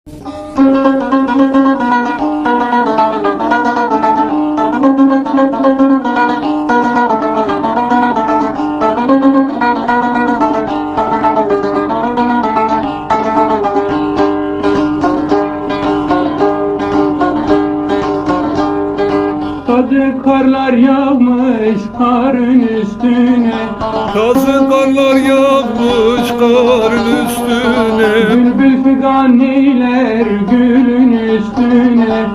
Kazık karlar yağmış karın üstüne, Kazık karlar yağmış karın üstüne, bülbül figan eyler gülün üstüne.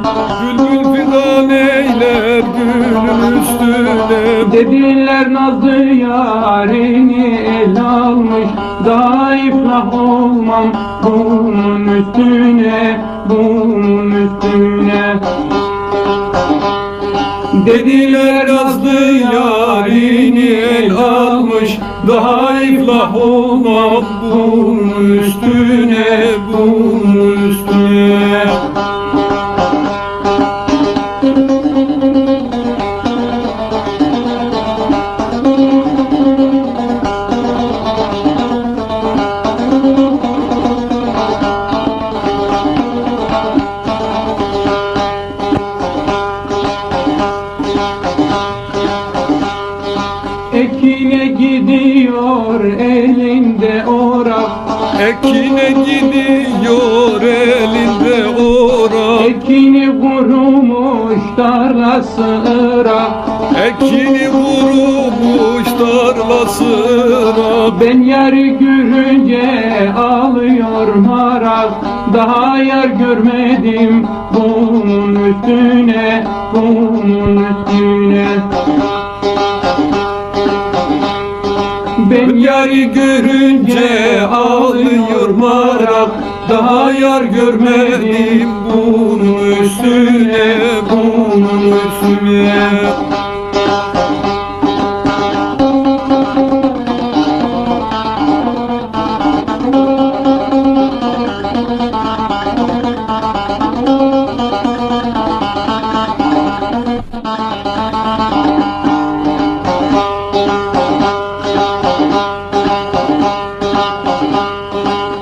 bülbül fidan eyler gülün üstüne. Dediler nazlı yarini el almış, daha iflah olmam bunun üstüne, bunun üstüne. Dediler nazlı yarini el almış, daha iflah olmam bunun üstüne, bunun üstüne. Ekine gidiyor elinde orak, Ekine gidiyor elinde orak, ekini kurumuş tarlası Irak. ekini vurmuş tarlasına. Ben yarı görünce alıyor marak, daha yar görmedim bunun üstüne, bunun üstüne. Ben yarı görünce alıyor marak, daha yar görmedim bunun üstüne, bunun üstüne.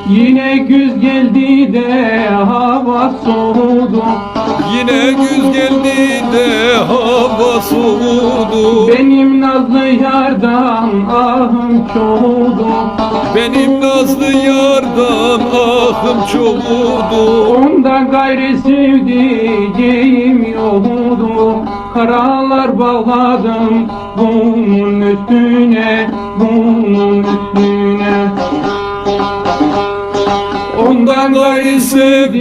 Yine güz geldi de hava soğudu, Yine güz geldi de hava soğudu. benim nazlı yardan ahım çoğudu. Benim nazlı yardan ahım çoğudu. Ondan gayri sevdiceğim yoktu, karalar bağladım bunun üstüne, bunun üstüne. Ondan gayri sevdiceğim